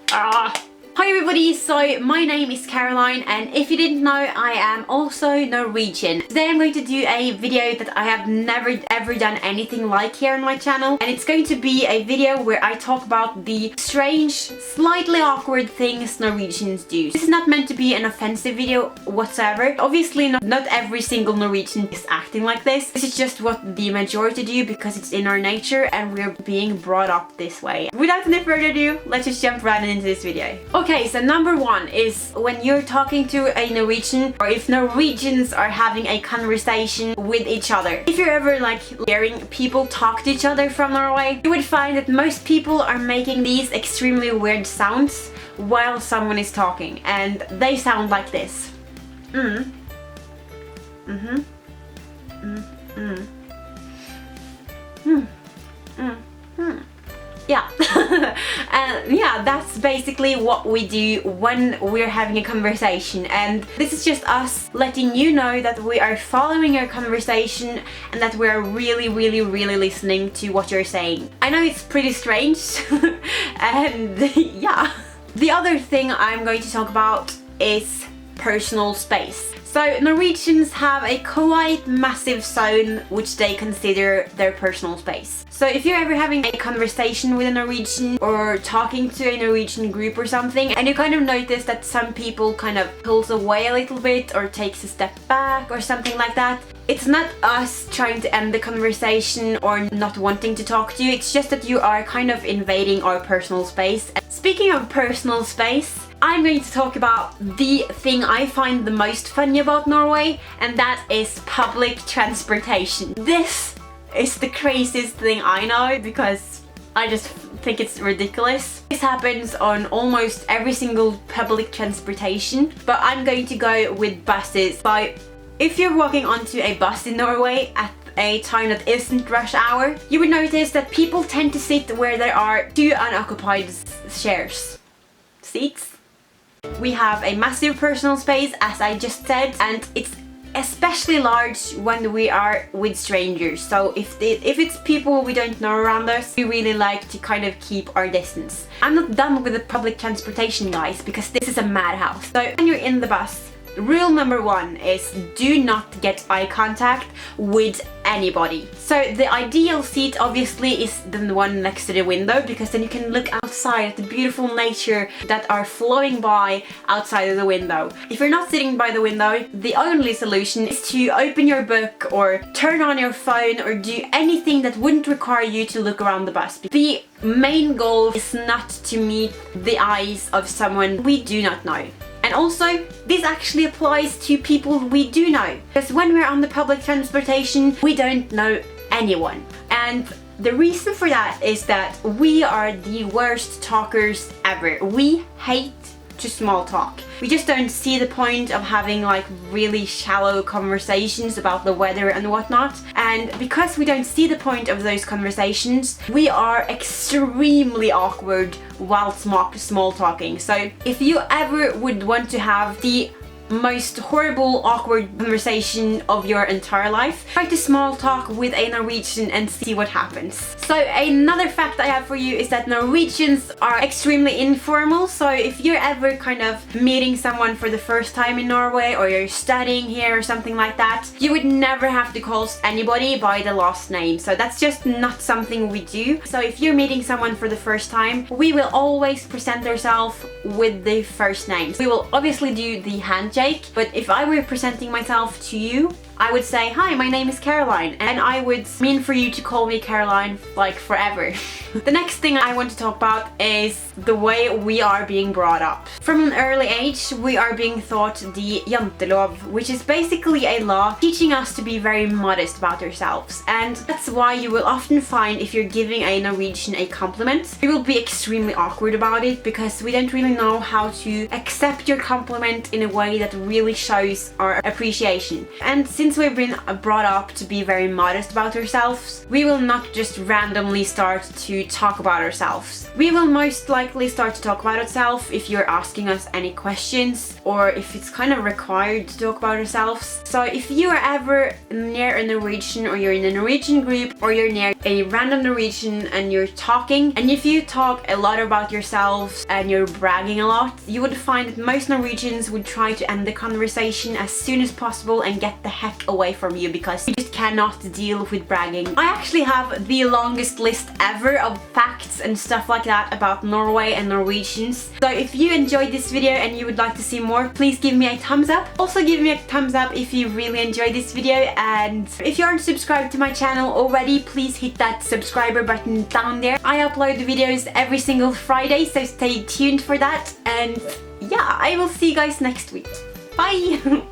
Hi everybody, so my name is Caroline, and if you didn't know, I am also Norwegian. Today I'm going to do a video that I have never ever done anything like here on my channel, and it's going to be a video where I talk about the strange, slightly awkward things Norwegians do. This is not meant to be an offensive video whatsoever. Obviously not every single Norwegian is acting like this. This is just what the majority do because it's in our nature and we're being brought up this way. Without any further ado, let's just jump right into this video. Okay, so number one is when you're talking to a Norwegian, or if Norwegians are having a conversation with each other. If you're ever like hearing people talk to each other from Norway, you would find that most people are making these extremely weird sounds while someone is talking, and they sound like this. Yeah. And yeah, that's basically what we do when we're having a conversation, and this is just us letting you know that we are following your conversation and that we're really listening to what you're saying. I know it's pretty strange and yeah. The other thing I'm going to talk about is personal space. So Norwegians have a quite massive zone which they consider their personal space. So if you're ever having a conversation with a Norwegian or talking to a Norwegian group or something, and you kind of notice that some people kind of pulls away a little bit or takes a step back or something like that, it's not us trying to end the conversation or not wanting to talk to you, it's just that you are kind of invading our personal space. Speaking of personal space, I'm going to talk about the thing I find the most funny about Norway, and that is public transportation. This is the craziest thing I know because I just think it's ridiculous. This happens on almost every single public transportation, but I'm going to go with buses. So if you're walking onto a bus in Norway at a time that isn't rush hour, you would notice that people tend to sit where there are two unoccupied seats. We have a massive personal space, as I just said, and it's especially large when we are with strangers. So if it's people we don't know around us, we really like to kind of keep our distance. I'm not done with the public transportation, guys, because this is a madhouse. So when you're in the bus, rule number one is do not get eye contact with anybody. So the ideal seat obviously is the one next to the window, because then you can look outside at the beautiful nature that are flowing by outside of the window. If you're not sitting by the window, the only solution is to open your book or turn on your phone or do anything that wouldn't require you to look around the bus. The main goal is not to meet the eyes of someone we do not know. And also, this actually applies to people we do know, because when we're on the public transportation, we don't know anyone. And the reason for that is that we are the worst talkers ever. We hate to small talk. We just don't see the point of having like really shallow conversations about the weather and whatnot. And because we don't see the point of those conversations, we are extremely awkward while small talking. So if you ever would want to have the most horrible, awkward conversation of your entire life, try to small talk with a Norwegian and see what happens. So another fact I have for you is that Norwegians are extremely informal. So if you're ever kind of meeting someone for the first time in Norway, or you're studying here or something like that, you would never have to call anybody by the last name. So that's just not something we do. So if you're meeting someone for the first time, we will always present ourselves with the first names. We will obviously do the handshake, but if I were presenting myself to you, I would say, hi, my name is Caroline, and I would mean for you to call me Caroline like forever. The next thing I want to talk about is the way we are being brought up. From an early age, we are being taught the Jantelov, which is basically a law teaching us to be very modest about ourselves. And that's why you will often find if you're giving a Norwegian a compliment, we will be extremely awkward about it because we don't really know how to accept your compliment in a way that really shows our appreciation. And since since we've been brought up to be very modest about ourselves, we will not just randomly start to talk about ourselves. We will most likely start to talk about ourselves if you're asking us any questions, or if it's kind of required to talk about ourselves. So if you are ever near a Norwegian, or you're in a Norwegian group, or you're near a random Norwegian and you're talking, and if you talk a lot about yourselves and you're bragging a lot, you would find that most Norwegians would try to end the conversation as soon as possible and get the heck away from you, because you just cannot deal with bragging. I actually have the longest list ever of facts and stuff like that about Norway and Norwegians. So if you enjoyed this video and you would like to see more, please give me a thumbs up. Also give me a thumbs up if you really enjoyed this video, and if you aren't subscribed to my channel already, please hit that subscriber button down there. I upload the videos every single Friday, so stay tuned for that, and yeah, I will see you guys next week. Bye!